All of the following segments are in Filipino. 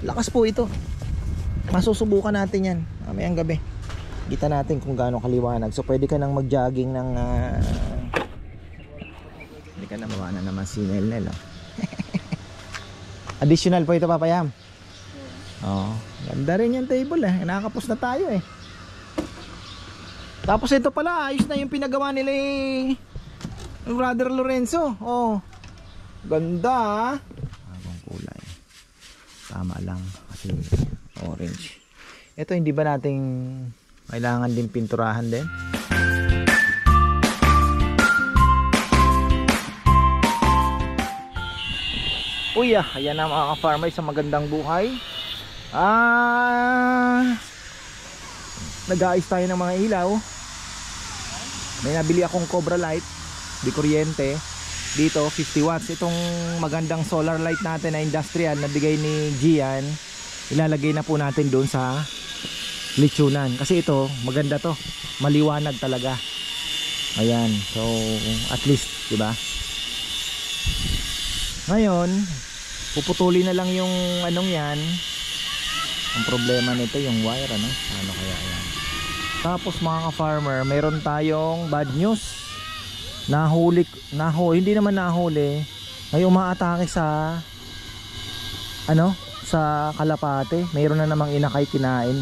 Lakas po ito. Masusubukan natin yan mamayang gabi. Kita natin kung gaano kaliwanag. So pwede ka nang mag-jogging ng hindi ka na mawana naman si Nel oh. Additional po ito papayam. Oh, ganda rin yung table eh. Nakakapos na tayo eh. Tapos ito pala, ayos na yung pinagawa nila yung Brother Lorenzo. Oh. Ganda. Bagong kulay. Tama lang kasi orange. Ito hindi ba nating kailangan din pinturahan din? Uy ayan na mga ka-farmer sa magandang buhay. Nag-aayos tayo ng mga ilaw. May nabili akong Cobra Light di kuryente. Dito 50 watts. Itong magandang solar light natin na industrial na bigay ni Gian, ilalagay na po natin doon sa lechonan. Kasi ito maganda to, maliwanag talaga. Ayan, so at least diba? Ngayon puputulin na lang yung anong yan. Ang problema nito yung wire ano kaya yan. Tapos mga ka-farmer, meron tayong bad news. Hindi naman nahuli. May umaatake sa sa kalapate. Mayroon na namang inakay, kinain.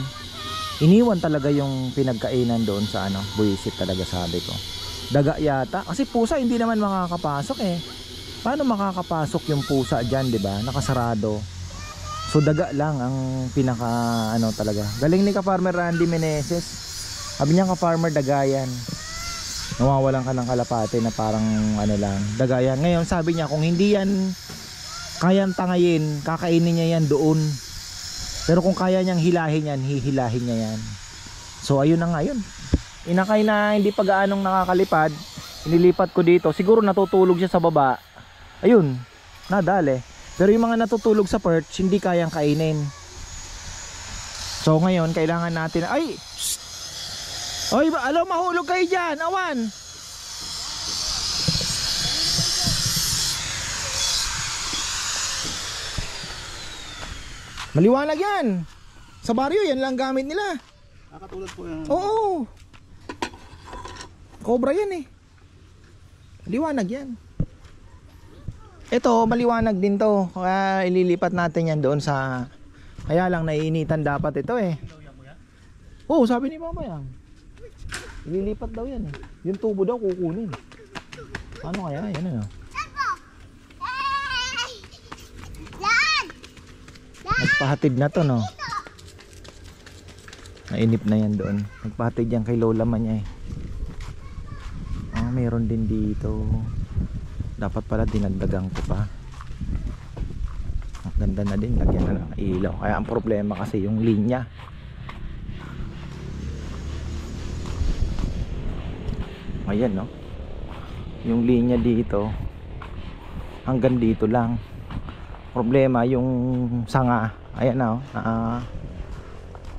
Iniwan talaga yung pinagkainan doon sa buwisit talaga, sabi ko. Daga yata kasi pusa hindi naman makakapasok eh. Paano makakapasok yung pusa diyan, 'di ba? Nakasarado. So daga lang ang pinaka talaga. Galing ni ka-farmer Randy Meneses. Sabi niya ka-farmer dagayan. Nawawalan ka ng kalapate na parang lang, dagayan. Ngayon sabi niya kung hindi yan kayang tangayin, kakainin niya yan doon. Pero kung kaya niyang hilahin yan, hihilahin niya yan. So ayun na nga yun. Inakay na hindi pa gaanong nakakalipad. Inilipat ko dito. Siguro natutulog siya sa baba. Ayun, nadali. Pero yung mga natutulog sa perch, hindi kayang kainin. So ngayon, kailangan natin... Ay! Oy, alo, mahulog kayo dyan, awan! Maliwanag yan. Sa baryo, yan lang gamit nila. Nakatulad po yan. Oo. Cobra yan eh. Maliwanag yan. Ito, maliwanag din to. Kaya ililipat natin yan doon sa... Kaya lang naiinitan dapat ito eh. Oo, sabi ni Mama yan. Ililipat daw yan eh. Yung tubo daw kukunin. Ano kaya? Yan Nagpahatid na to no. Nainip na yan doon. Nagpahatid yan kay Lola man niya eh. Mayroon din dito. Dapat pala dinagdagan ko pa. Ang ganda na din. Lagyan na ng ilaw. Kaya ang problema kasi yung linya. Ayan no. Yung linya dito hanggang dito lang. Problema yung sanga. Ayan na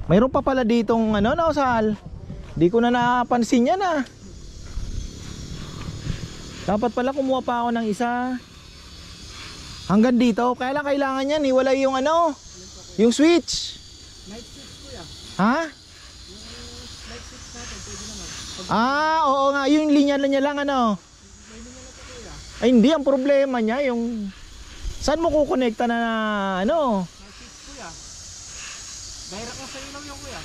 mayroon pa pala ditong Sal. Di ko na napansin yan Dapat pala kumuha pa ako ng isa. Hanggang dito. Kaya lang kailangan yan wala yung yung switch. Night switch po yan. Ha? Night switch natin pwede naman. Oo nga, yung linya lang May linya na po kuya. Ay hindi, ang problema niya yung saan mo kukonekta na Night switch kuya. Direct lang sa ilaw yung kuya.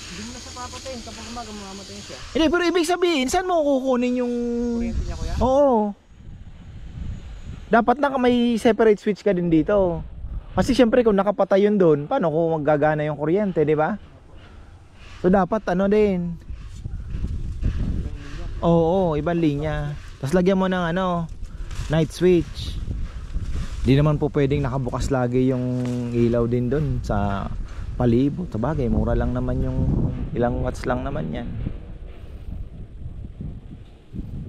Hindi mo na siya papatayin. Kapag umaga mamatayin siya. Hindi, pero ibig sabihin saan mo kukunin yung kuryente niya kuya? Oo. Dapat may separate switch ka din dito. Kasi syempre kung nakapatay yun doon, paano kung maggagana yung kuryente, di ba? So dapat din. Oo, ibang linya. Tapos lagyan mo ng night switch. Di naman po pwedeng nakabukas lagi yung ilaw din doon sa palibot. Sabagay, mura lang naman yung ilang watts lang naman yan.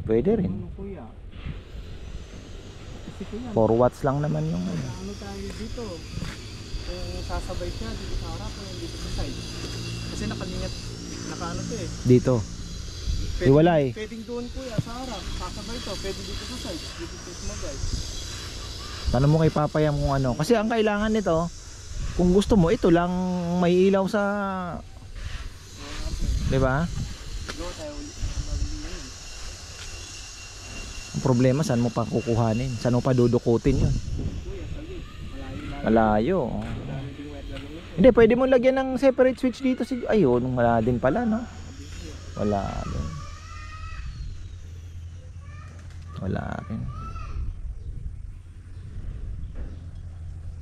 Pwede rin. 4 watts lang naman yung tayo dito. Sasabay siya dito sa harap o dito sa side. Kasi nakalinyat, to eh. Dito. Iwalay. Pwedeng doon kuya sa harap. Sasabay to. Pwede dito sa side. Dito sa small guys. Tanong mo kay Papayam kung Kasi ang kailangan nito, Kung gusto mo, ito lang may ilaw sa, 'di ba? Ang problema, saan mo pa kukuhanin? Saan mo pa dudukutin yun? Malayo. Hindi, pwede mo lagyan ng separate switch dito. Ayun, wala din pala, no? Wala din. Wala rin.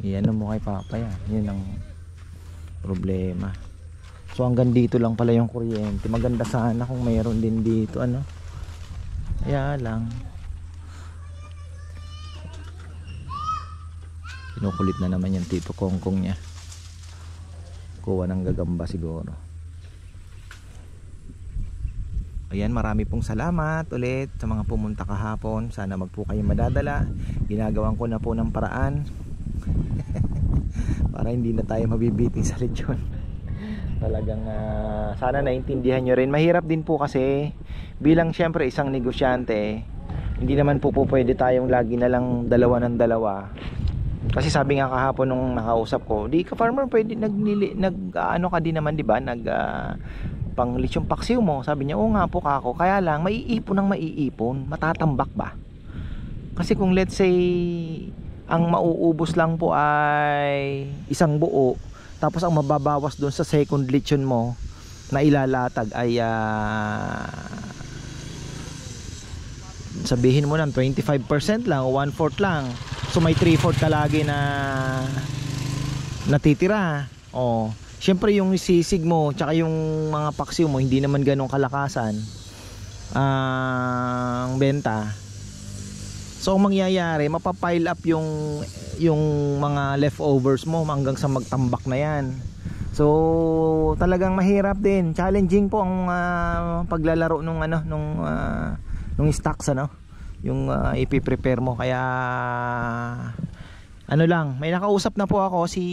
Iyan mo kay Papa yan. Yun ang problema. So hanggang dito lang pala yung kuryente. Maganda sana kung mayroon din dito, ano? Kaya lang kinukulit na naman yung Tito Kongkong niya. Kuha ng gagamba siguro. Ayan, marami pong salamat ulit sa mga pumunta kahapon. Sana magpo kayo madadala. Ginagawan ko na po ng paraan para hindi na tayo mabibiting sa lechon. Talagang sana naintindihan nyo rin. Mahirap din po kasi bilang syempre isang negosyante, hindi naman po pwede tayong lagi na lang dalawa ng dalawa. Kasi sabi nga kahapon nung nakausap ko, di ka farmer pwede ano ka din naman, di ba? Pang lechong paksiw mo. Sabi niya, oo nga po kako. Kaya lang maiipon ng maiipon, matatambak ba? Kasi kung let's say ang mauubos lang po ay isang buo, tapos ang mababawas doon sa second lechon mo na ilalatag ay sabihin mo ng 25% lang o 1/4 lang. So may 3/4 ka lagi na natitira. Oh, syempre yung sisig mo tsaka yung mga paksiw mo hindi naman ganong kalakasan ang benta. So ang mangyayari, mapapile up yung mga leftovers mo hanggang sa magtambak na yan. So talagang mahirap din, challenging po ang paglalaro nung stocks, ano, yung ipiprepare mo. Kaya ano lang, may nakausap na po ako si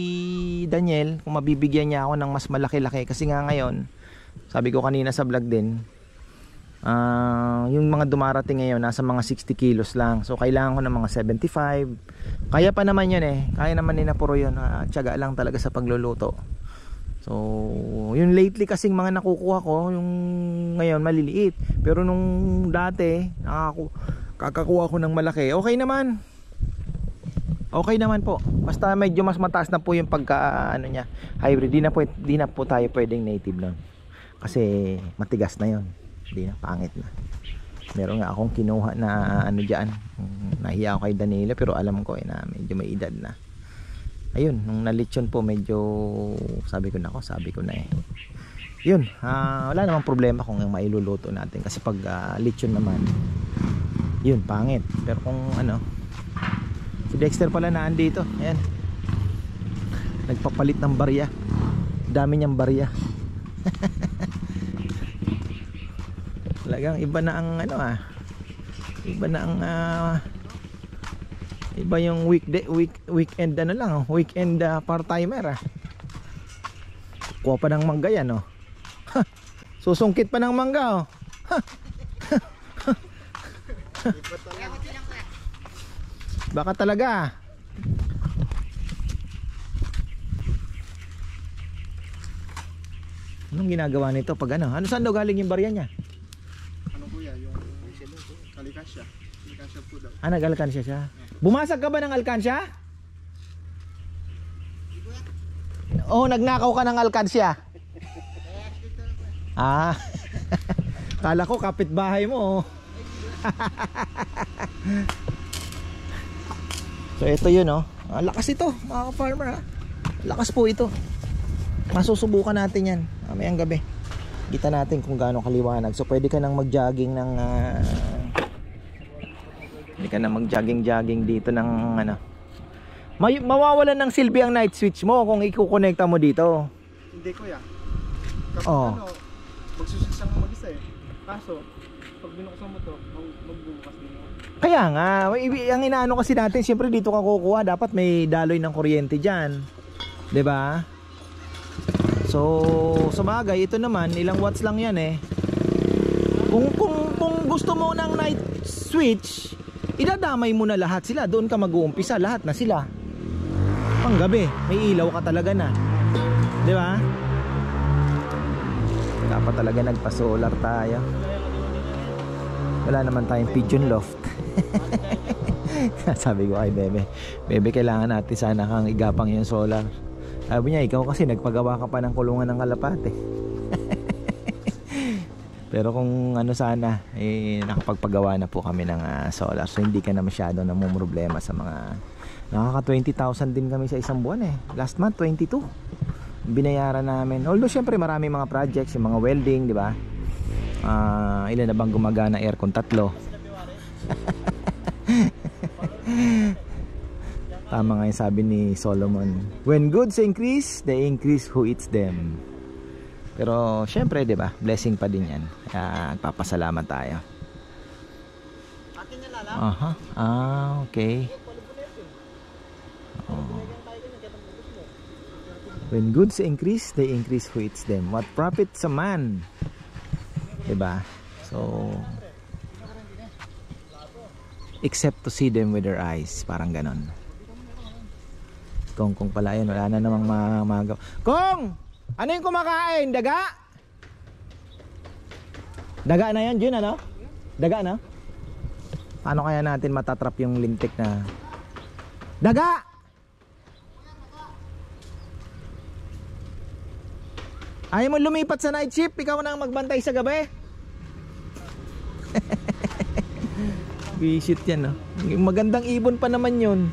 Daniel kung mabibigyan niya ako ng mas malaki-laki. Kasi nga ngayon, sabi ko kanina sa vlog din, yung mga dumarating ngayon nasa mga 60 kilos lang. So kailangan ko ng mga 75. Kaya pa naman yun eh. Kaya naman ni Napuro yun. Tiyaga lang talaga sa pagluluto. So yung lately kasing mga nakukuha ko, yung ngayon maliliit. Pero nung dati kakakuha ko ng malaki, okay naman. Okay naman po. Basta medyo mas mataas na po yung pagka niya, hybrid. Di na po tayo pwedeng native nun. Kasi matigas na yun. Di na, pangit na. Meron nga akong kinuha na dyan. Nahiya ako kay Danilo pero alam ko na medyo may edad na. Ayun, nung nalitsyon po medyo sabi ko na eh. Yun, wala namang problema kung mailuluto natin kasi pag litsyon naman, yun, pangit. Pero kung si Dexter pala naandito. Ayan, nagpapalit ng barya. Dami niyang barya. Talagang iba na ang iba na ang iba yung weekend weekend part-timer kuha pa ng mangga yan, oh. Susungkit pa ng mangga, oh. Baka talaga. Anong ginagawa nito pag ano saan daw galing yung barya niya? Kuya, yung Alkansya po daw. Nag-alkansya siya. Bumasag ka ba ng alkansya? Oo, nagnakaw ka ng alkansya. Kala ko kapitbahay mo, oh. So ito yun, oh. Lakas ito mga farmer, ha. Lakas po ito. Masusubukan natin yan mamayang gabi. Kita natin kung gaano kaliwanag. So pwede ka nang mag-jogging ng jogging dito ng mawawalan ng silbi ang night switch mo kung ikukonekta mo dito. Hindi, kuya. Kapag magsusisang mag-isa eh. Kaso pag binuksan mo to, magbubukas din mo. Kaya nga, ang inaano kasi natin, siyempre dito ka kukuha, dapat may daloy ng kuryente diyan. 'Di ba? So, sa bagay, ito naman, ilang watts lang yan eh. Kung gusto mo ng night switch, idadamay mo na lahat sila. Doon ka mag-uumpisa, lahat na sila. Pang gabi, may ilaw ka talaga na. Di ba? Dapat talaga nagpa-solar tayo. Wala naman tayong pigeon loft. Sabi ko kay Bebe, Bebe, kailangan natin sana kang igapang yung solar. Sabi niya, ikaw kasi nagpagawa ka pa ng kulungan ng kalapate. Pero kung ano sana, nakapagpagawa na po kami ng solar. So hindi ka na masyado namumroblema sa mga... Nakaka 20,000 din kami sa isang buwan eh. Last month 22 binayaran namin. Although syempre marami mga projects, yung mga welding, di ba? Ilan na bang gumagana aircon? 3. Tama nga yung sabi ni Solomon, when goods increase, they increase who eats them. Pero syempre, di ba, blessing pa din yan. Kaya nagpapasalamat tayo. Okay. When goods increase, they increase who eats them. What profits a man? Diba? So, except to see them with their eyes. Parang ganon. Kong pala yan. Wala na namang magaw. Kong! Ano yung kumakain? Daga? Daga na yan, Jun, ano? Daga na? Paano kaya natin matatrap yung lintik na... Daga! Ayaw mo lumipat sa night shift, ikaw na ang magbantay sa gabi. Visit yan, no? Magandang ibon pa naman yun.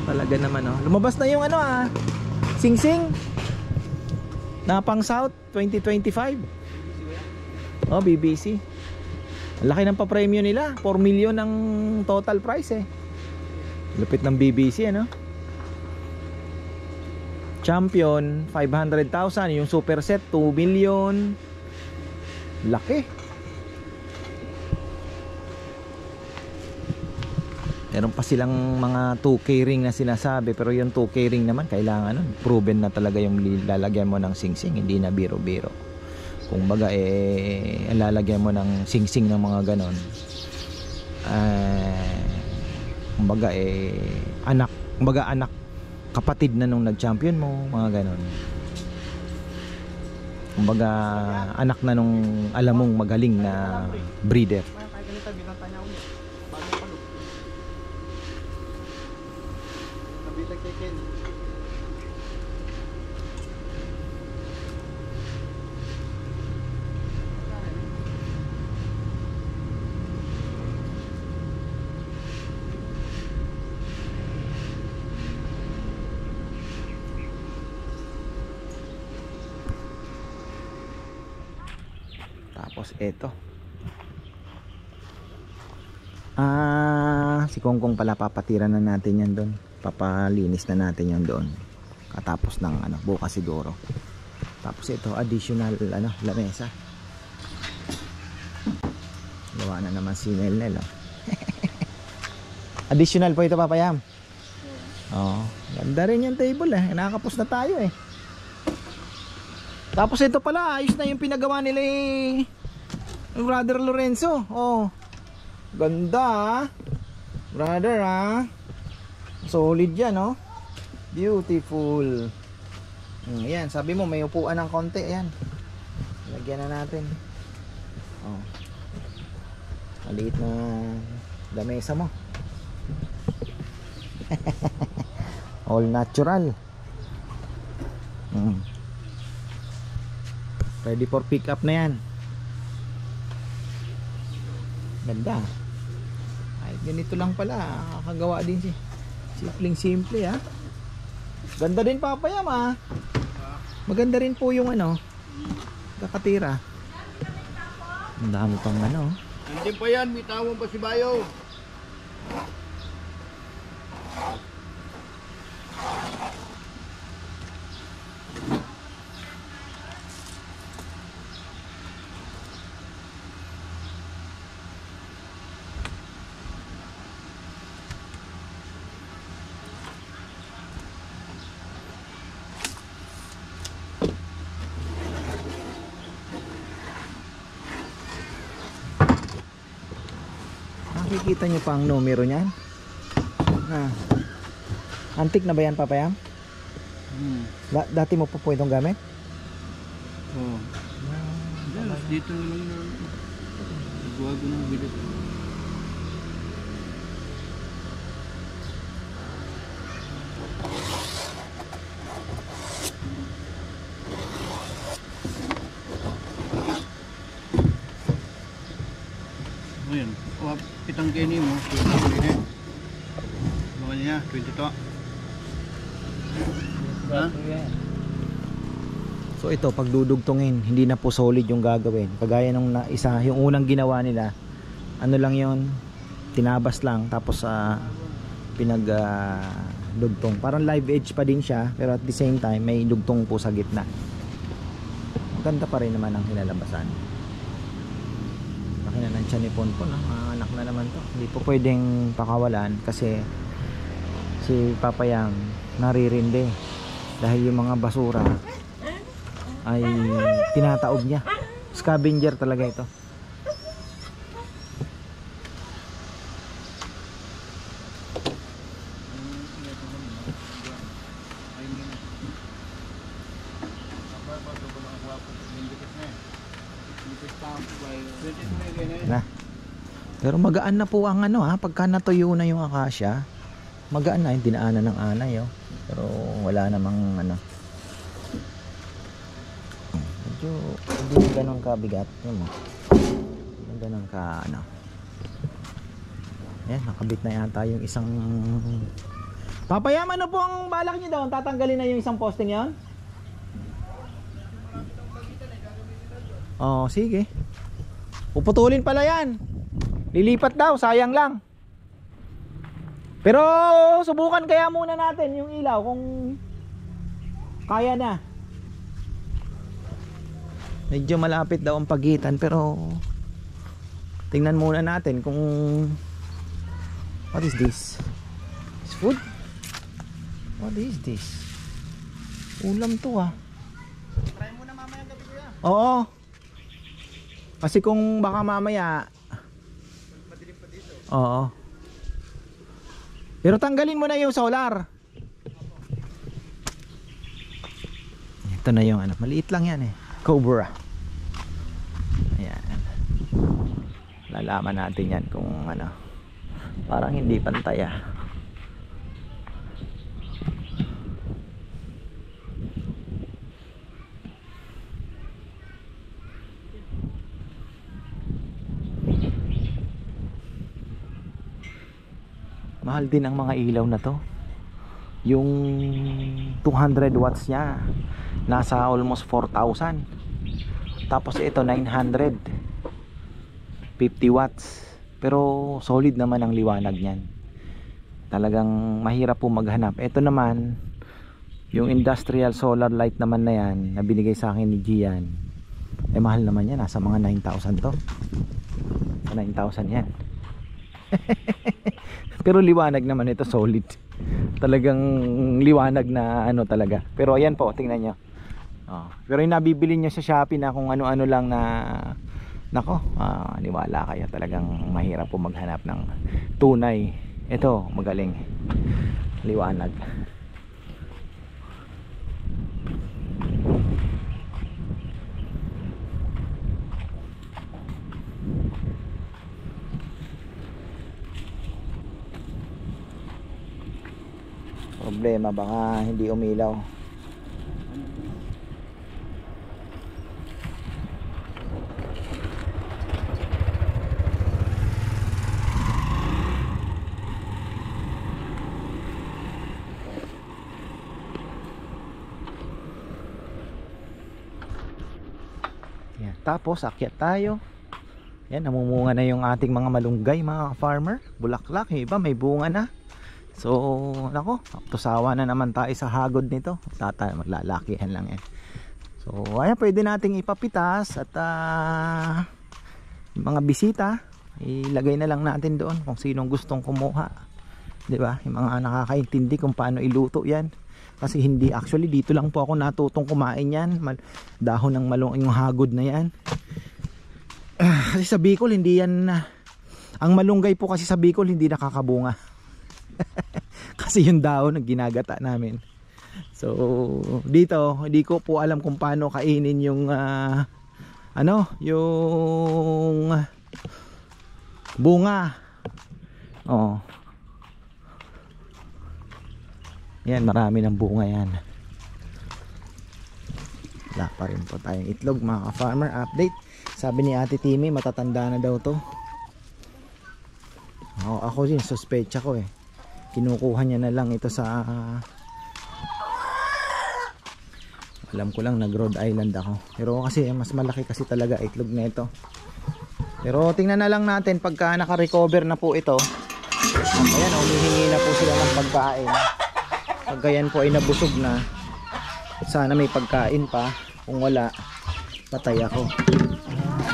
Talaga naman, no? Lumabas na yung ano, Sing-sing na pang South 2025. Oh, BBC. Ang laki ng pa-premium nila, 4 million ang total price eh. Lupit ng BBC, ano? Champion 500,000, yung super set 2 million. Laki. Meron pa silang mga 2K ring na sinasabi, pero yung 2K ring naman kailangan nun, proven na talaga yung lalagyan mo ng sing-sing, hindi na biro-biro. Kung baga lalagyan mo ng sing-sing ng mga ganon, kung baga anak kapatid na nung nag-champion mo, mga ganon. Kumbaga anak na nung alam mong magaling na breeder. Tapos eto, si Kongkong pala, papatiran na natin yan doon, papalinis na natin yan doon katapos ng bukas siguro. Tapos ito, additional lamesa. Gawa na naman si Nel, additional po ito, Papayam. Ganda rin yung table nakakapos na tayo Tapos ito pala, ayos na yung pinagawa nila Brother Lorenzo. Ganda brother solid yan beautiful. Ayan, sabi mo may upuan ng konti. Ayan, lagyan na natin. Maliit na lamesa mo. All natural. Ready for pick up na yan. Ganda. Ay, ganito lang pala. Kakagawa din siya. Simpleng-simple Ganda din, Papayam Maganda rin po yung kakatira. Ang dami pang Nandiyan pa yan, may tawang pa si Bayo. Nakikita nyo pa ang numero nyan. Antik na ba yan, Papayam? Dati mo po itong gamit? Oo. Dito na lang na nagawa ko ng bilit. Ayan, pitang kini mo, 20 ini. Bawal niya, 20 to. Ha? So ito, pag dudugtungin, hindi na po solid yung gagawin. Kagaya nung isa, yung unang ginawa nila, ano lang yon, tinabas lang, tapos dugtong. Parang live edge pa din siya, pero at the same time, may dugtong po sa gitna. Maganda pa rin naman ang kinalabasan. Laki na ng tiyan ni Ponpon, anak na naman to. Hindi po pwedeng pakawalan kasi si Papayam naririndi dahil yung mga basura ay tinataob niya. Scavenger talaga ito. Na. Pero magaan na po ang pagka natuyo na yung akasya, magaan na yung dinaanan ng anay pero wala namang medyo hindi ganun kabigat yun mo. Hindi ganun ka yan, nakabit na yata yung isang Papayam. Ano po ang balak niyo doon? Tatanggalin na yung isang posting yan? Oh, sige. Puputulin pala yan. Lilipat daw, sayang lang. Pero subukan kaya muna natin yung ilaw kung kaya na. Medyo malapit daw ang pagitan, pero tingnan muna natin kung what is this? Is food? What is this? Ulam to Try mo na mamaya gabi ko yan. Oo. Kasi kung baka mamaya Madilim pa dito. oo. Pero tanggalin mo na yung solar. Ito na yung maliit lang yan Cobra. Ayan. Lalaman natin yan kung parang hindi pantay Mahal din ang mga ilaw na to. Yung 200 watts nya nasa almost 4,000. Tapos ito 950 watts. Pero solid naman ang liwanag niyan. Talagang mahirap po maghanap. Ito naman yung industrial solar light naman na yan na binigay sa akin ni Gian. Mahal naman yan, nasa mga 9,000 to. 9,000 yan. Pero liwanag naman ito, solid. Talagang liwanag na talaga. Pero ayan po, tingnan nyo. Pero yung nabibili nyo sa Shopee na kung ano-ano lang na nako, niwala kayo. Talagang mahirap po maghanap ng tunay. Ito, magaling. Liwanag. Problema baka hindi umilaw. Yan, tapos akyat tayo. Yan, namumunga na yung ating mga malunggay, mga farmer. Bulaklak, iba may bunga na. So, nako, tusawa na naman tayo sa hagod nito. Maglalakihan lang yan. So, ayan, pwede nating ipapitas at mga bisita, ilagay na lang natin doon kung sinong gustong kumuha. 'Di ba? Yung mga nakakaintindi kung paano iluto 'yan. Kasi hindi, actually dito lang po ako natutong kumain 'yan. Dahon ng malong, yung hagod na 'yan. Kasi sa Bicol hindi yan ang malunggay po kasi sa Bicol hindi nakakabunga. Kasi yung daon ang ginagata namin. So dito hindi ko po alam kung paano kainin yung yung bunga. Oh. Yan, marami ng bunga yan. Wala pa rin po tayong itlog mga ka-farmer. Update. Sabi ni Ate Timmy matatanda na daw to. Ako din suspecha ko eh. Kinukuha niya na lang ito sa alam ko lang nag Rhode Island ako. Pero kasi mas malaki kasi talaga itlog na ito. Pero tingnan na lang natin pagka naka-recover na po ito. Ayan, humihingi na po sila ng pagkain. Pagka yan po ay nabusog na, sana may pagkain pa. Kung wala, patay ako.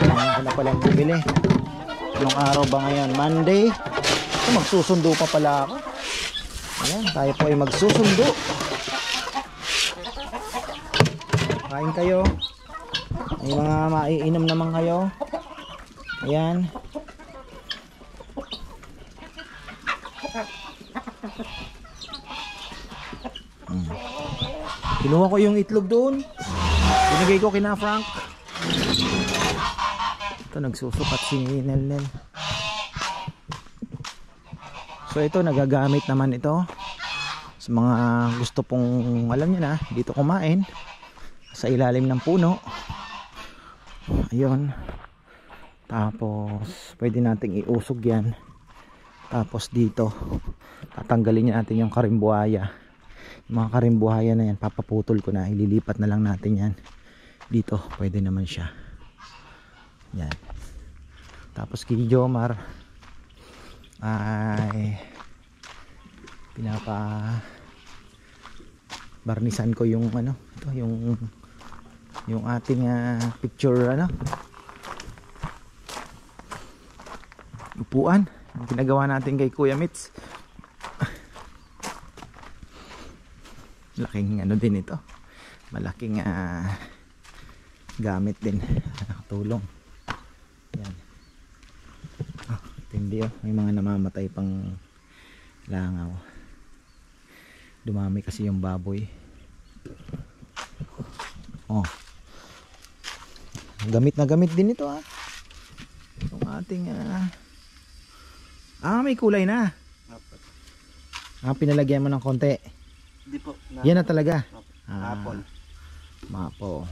Ayan, na palang bumili. Yung araw ba ngayon? Monday. Magsusundo pa pala ako. Ayan, tayo po ay magsusundo. Kain kayo. May mga maiinom naman kayo. Ayan. Kinuha ko yung itlog doon. Binigay ko kina Frank. Ito nagsusukat si Nelnel. So ito nagagamit naman ito sa mga gusto pong alam niyo na dito kumain sa ilalim ng puno. Ayun. Tapos pwede nating iusog yan. Tapos dito tatanggalin natin yung karimbuhaya. Yung mga karimbuhaya na yan papaputol ko na, ililipat na lang natin yan dito. Pwede naman siya yan. Tapos kay Jomar ay barnisan ko yung ito yung ating picture upuan yung ginagawa natin kay Kuya Mitz. Malaking din ito, malaking gamit din. Tulong yan. Tindi may mga namamatay pang langaw. Dumami kasi yung baboy. Gamit na gamit din ito yung ating may kulay na. Pinalagyan mo ng konti. Hindi po. Yan na talaga. Apple. Mapo.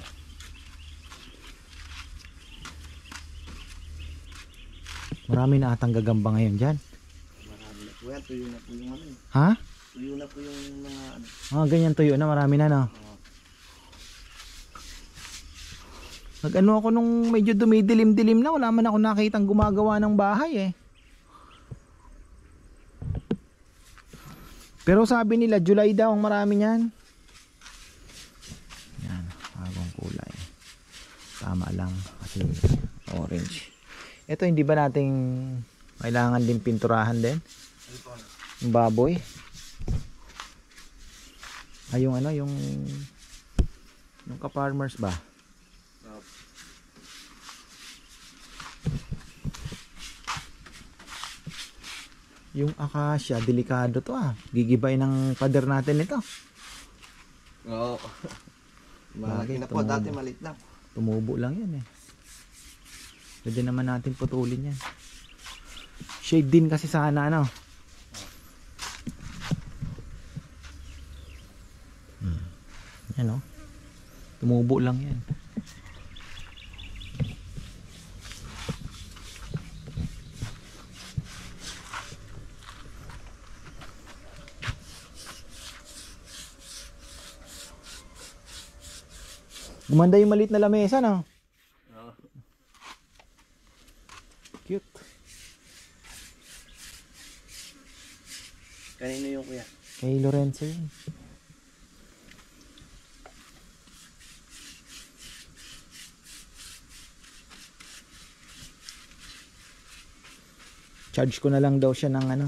Marami na atang gagamba ngayon dyan. Marami na po yan. Tuyo na po yung Ha? Tuyo na po yung mga Ganyan tuyo na. Marami na no. Nag-ano ako nung medyo dumidilim-dilim na. Wala man ako nakitang gumagawa ng bahay eh. Pero sabi nila July daw ang marami niyan. Yan, bagong kulay. Tama lang kasi orange. Ito hindi ba nating kailangan din pinturahan din? Yung baboy. Yung yung ka-farmers ba? Yung acacia, delikado to Gigibay ng pader natin ito. Oo. Malaki na po, dati maliit lang. Tumubo lang yan eh. Pwede naman natin putulin yan. Shade din kasi sana Yan tumubo lang yan. Gumanda yung maliit na lamesa Cute. Kanino yung kuya? Kay Lorenzo yun. Charge ko na lang daw siya ng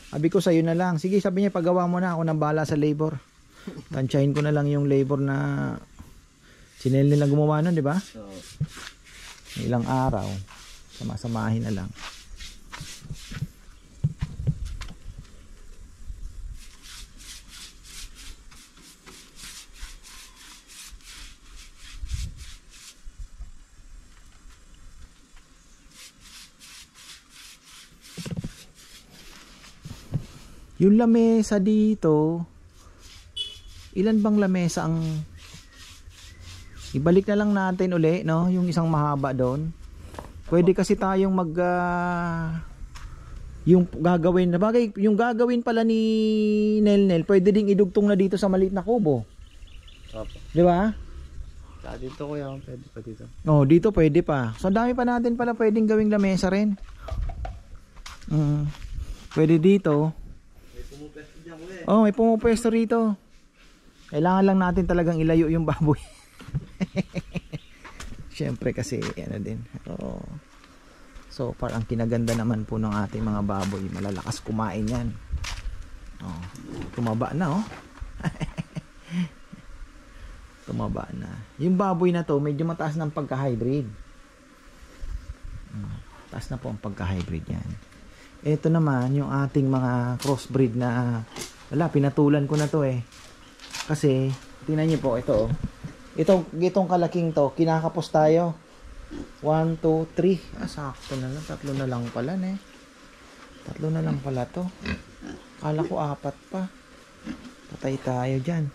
Sabi ko sa'yo na lang. Sige, sabi niya paggawa mo na, ako nang bahala sa labor. Tansyahin ko na lang yung labor na sinel nila gumawa nun, di ba? Ilang araw. Sama-samahin na lang. Yung lamesa dito, ilan bang lamesa ang ibalik na lang natin uli, no? Yung isang mahaba doon. Pwede kasi tayong mag yung gagawin na bagay, yung gagawin pala ni Nel, pwede ding idugtong na dito sa maliit na kubo. Opo. Di ba? Dito kuya, pwede pa dito. Oh, dito pwede pa. So dami pa natin pala pwedeng gawing lamesa rin. Pwede dito. May pumupwesto dyan kuya. Oh, may pumupwesto rito. Kailangan lang natin talagang ilayo yung baboy. Siyempre kasi ano din. Oh. So parang kinaganda naman po ng ating mga baboy, malalakas kumain yan. Oh, tumaba na oh. Tumaba na. Yung baboy na to medyo mataas ng pagka-hybrid. Taas na po ang pagka-hybrid yan. Ito naman yung ating mga crossbreed na wala, pinatulan ko na to eh. Kasi tingnan niyo po ito oh. Itong kalaking to, kinakapos tayo. 1, 2, 3. Sakto na lang. 3 na lang pala eh. 3 na lang pala to. Kala ko 4 pa. Patay tayo dyan.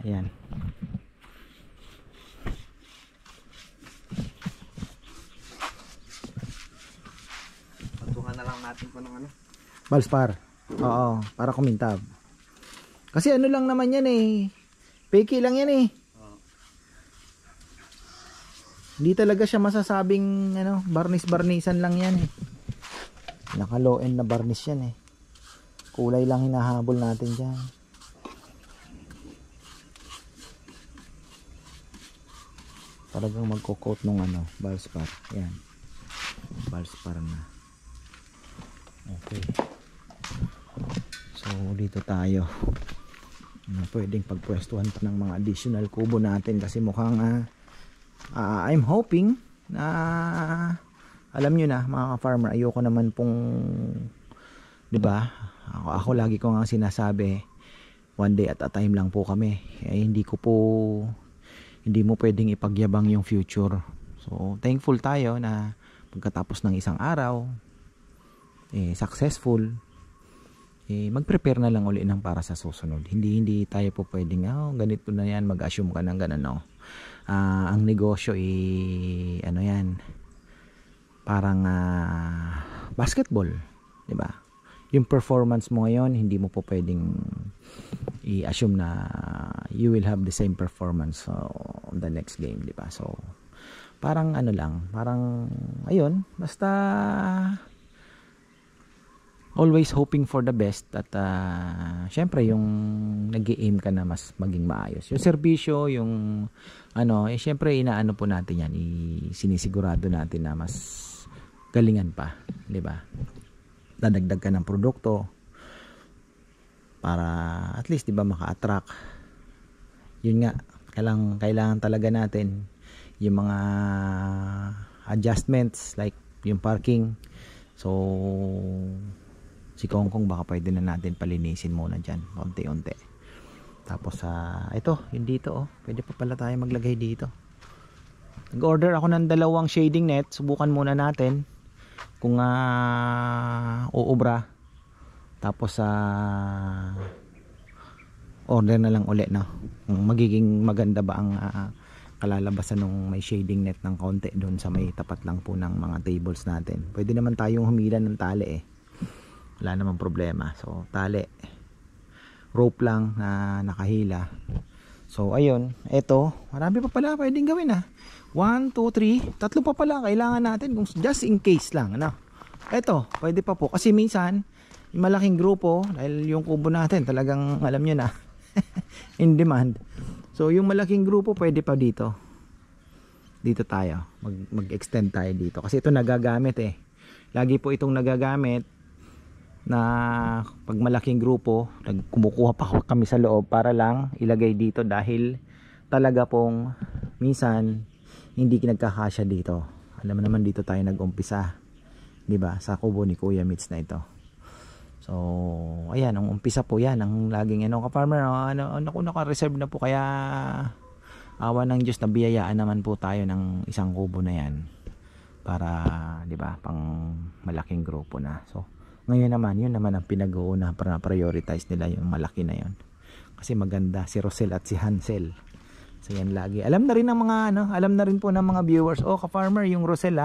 Ayan. Patungan na lang natin po ng ano. Valspar. Oo, para kumintab. Kasi ano lang naman yan eh. Peki lang yan eh. Hindi talaga siya masasabing ano, barnis-barnisan lang yan eh. Naka-low end na barnis yan eh. Kulay lang hinahabol natin dyan. Talagang magko-coat nung ano, Valspar. Yan. Valspar na. Okay. So dito tayo. Pwedeng pagpwestuhan pa ng mga additional kubo natin kasi mukhang I'm hoping na alam nyo na mga farmer, ayoko naman pong 'di ba? Ako lagi ko nga sinasabi, one day at a time lang po kami. Hindi mo pwedeng ipagyabang yung future. So thankful tayo na pagkatapos ng isang araw successful, mag-prepare na lang uli ng para sa susunod. Hindi tayo po pwedeng ganito na yan, mag-assume ka ng ganun, no? Ang negosyo ano yan, parang basketball, di ba? Yung performance mo ngayon, hindi mo po pwedeng i-assume na you will have the same performance on the next game, di ba? So parang ano lang, parang ayun, basta always hoping for the best at syempre yung nag-i-aim ka na mas maging maayos. Yung serbisyo, yung ano, syempre inaano po natin yan, sinisigurado natin na mas galingan pa, di ba? Dadagdag ka ng produkto para at least, di ba, maka-attract. Yun nga, kailangan talaga natin yung mga adjustments like yung parking. So si Kongkong baka pwede na natin palinisin muna dyan unti-unti. Tapos ito, yung dito pwede pa pala tayo maglagay dito. Nag-order ako ng 2 shading net. Subukan muna natin kung uubra. Tapos order na lang uli, no? Kung magiging maganda ba ang kalalabasan ng may shading net ng konti doon sa may tapat lang po ng mga tables natin. Pwede naman tayong humila ng tali wala namang problema. So tali, rope lang na nakahila. So ayun, eto, marami pa pala pwedeng gawin 1, 2, 3, 3 pa pala kailangan natin kung just in case lang, ano. Eto, pwede pa po kasi minsan yung malaking grupo, dahil yung kubo natin talagang alam nyo na in demand. So yung malaking grupo pwede pa dito tayo mag-extend tayo dito kasi ito nagagamit lagi po itong nagagamit na pag malaking grupo, kumukuha pa kami sa loob para lang ilagay dito dahil talaga pong minsan hindi nagkakasya dito. Alam mo naman dito tayo nag-umpisa, di ba, sa kubo ni Kuya Mitz na ito. So ayan, ang umpisa po yan ang laging ka-farmer, naka-reserve na po, kaya awa ng Diyos na biyayaan naman po tayo ng isang kubo na yan para, di ba, pang malaking grupo na. So ngayon naman, yun naman ang pinag-uuna para prioritize nila yung malaki na yun. Kasi maganda si Rosel at si Hansel. So yan lagi. Alam na rin ng mga alam na rin po ng mga viewers, oh ka-farmer, yung Rosel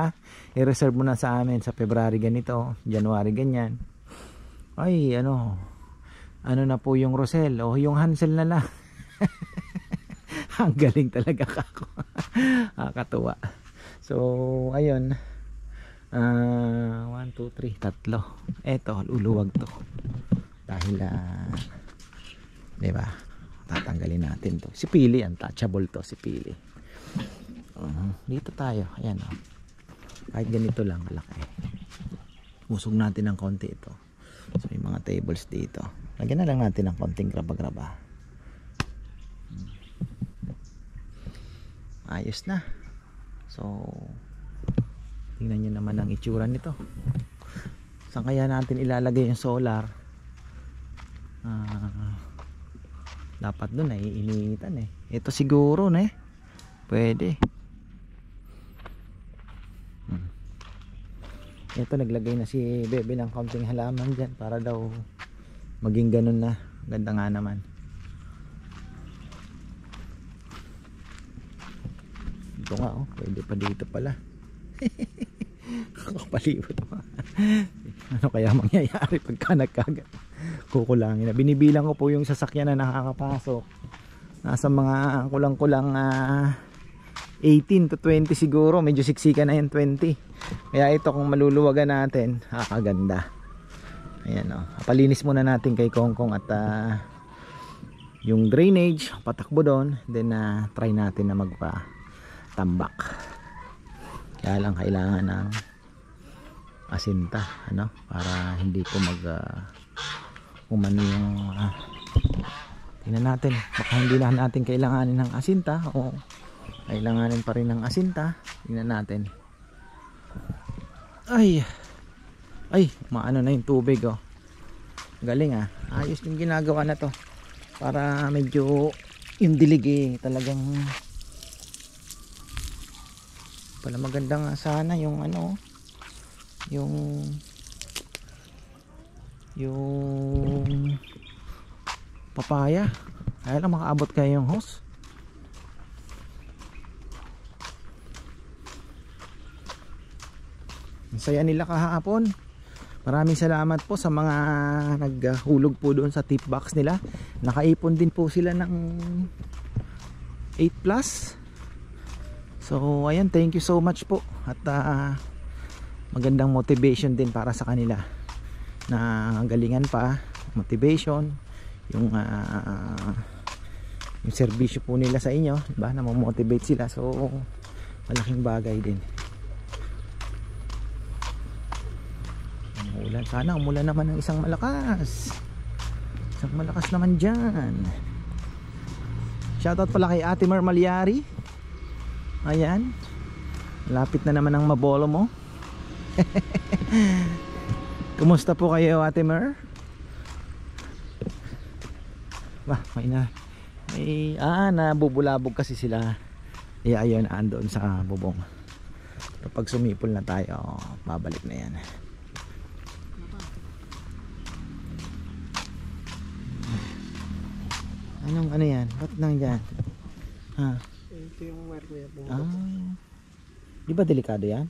i-reserve mo na sa amin sa February ganito, January ganyan. Ay, ano na po yung Rosel, oh yung Hansel na lang. Ang galing talaga kako. Nakakatuwa. So ayun. 1, 2, 3, tatlo. Eto, luluwag to. Dahil diba? Tatanggalin natin to. Si Pili, untouchable to si Pili. Dito tayo. Ayan oh. Kahit ganito lang malaki. Usog natin ng konti ito. So yung mga tables dito. Lagyan na lang natin ng konting graba-graba. Ayos na. So tingnan nyo naman ang itsura nito. Saan kaya natin ilalagay yung solar? Dapat doon iniinitan ito siguro pwede. Ito naglagay na si Bebe ng kaunting halaman dyan para daw maging ganun na. Ganda nga naman. Ito nga pwede pa dito pala. Kakapalibot pa. Ano kaya mangyayari pagka nagkagat? Kukulangin na. Binibilang ko po yung sasakyan na nakakapasok. Nasa mga kulang-kulang 18 to 20 siguro. Medyo siksika na yan 20. Kaya ito kung maluluwagan natin, kakaganda. Ayan palinis muna natin kay Kongkong at yung drainage patakbo doon. Then try natin na magpa-tambak. Kaya lang kailangan ng asinta para hindi po umano yung tingnan natin, baka hindi na natin kailanganin ng asinta o kailanganin pa rin ng asinta. Tingnan natin. Ay maano na yung tubig galing ayos yung ginagawa na to para medyo yung dilig talagang pala maganda nga sana yung yung papaya. Kaya lang makaabot kayo yung hose. Ang saya nila kahapon. Maraming salamat po sa mga naghulog po doon sa tip box nila. Nakaipon din po sila ng 8 plus. So ayan, thank you so much po. At magandang motivation din para sa kanila na galingan pa, motivation yung serbisyo po nila sa inyo, diba? Na motivate sila. So malaking bagay din. Umulan, sana umulan naman ng isang malakas naman dyan. Shoutout pala kay Ate Mer Malyari. Ayan, lapit na naman ang mabolo mo. Kumusta po kayo, Ate Mer? Nabubulabog kasi sila. Ayun, andoon sa bubong. Kapag sumipol na tayo, babalik na yan. Ano yan? Ba't nandiyan? Ito yung wire kuya. Di ba delikado yan?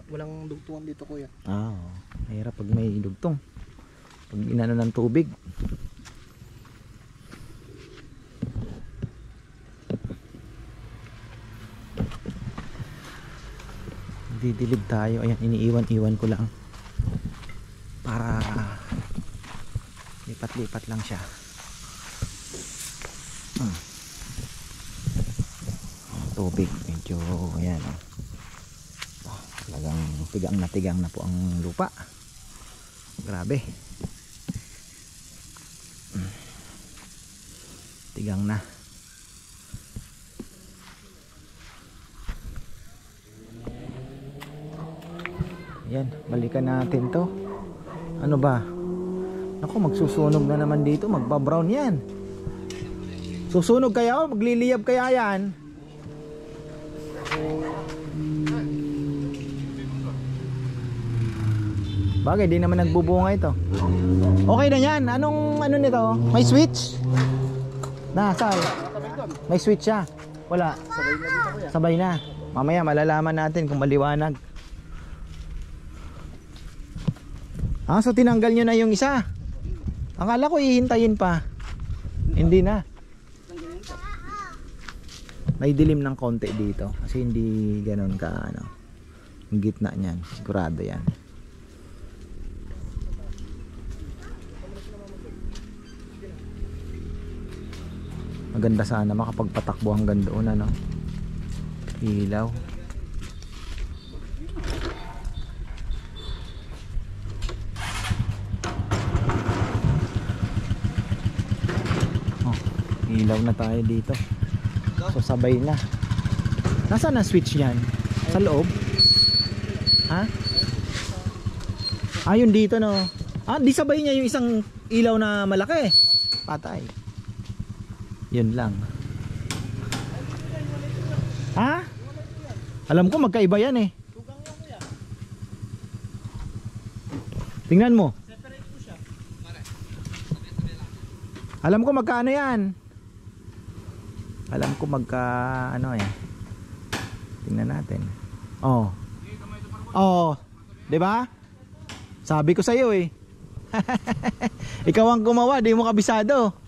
Walang dugtungan dito kuya. Mahirap pag may dugtong. Pag inano ng tubig. Didilig tayo. Ayan, iniiwan-iwan ko lang para lipat-lipat lang siya. Tubig medyo ayan talagang tigang na po ang lupa. Grabe, tigang na. Yan, balikan natin to. Ano ba? Naku, magsusunog na naman dito. Magba-brown yan. Susunog kaya o magliliyab kaya yan? Bagay, di naman nagbubunga ito. Okay na yan. Anong ano nito? May switch? Nasaan? May switch siya. Wala. Sabay na dito kuya. Sabay na. Mamaya malalaman natin kung maliwanag. Ah, so tinanggal nyo na yung isa. Akala ko ihintayin pa. Hindi na. May dilim ng konti dito. Kasi hindi ganun ka ano. Yung gitna niyan. Sigurado yan. Maganda sana makapagpatakbo hanggang doon ano. Ilaw. Oh, ilaw na tayo dito. So sabay na. Nasaan ang switch niyan? Sa loob? Ha? Ayun dito no. Ah, di sabay niya yung isang ilaw na malaki. Patay. Yun lang. Ha? Alam ko magkaiba yan eh. Tingnan mo. Alam ko magkano yan. Alam ko magka ano eh. Tingnan natin. Oh. Oh, 'di ba? Sabi ko sa iyo eh. Ikaw ang gumawa, di mo kabisado.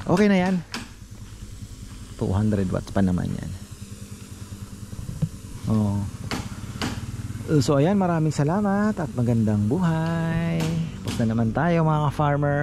Okay na yan. 200 watts pa naman yan. Oh. So ayan, maraming salamat at magandang buhay. Tapos na naman tayo mga ka-farmer.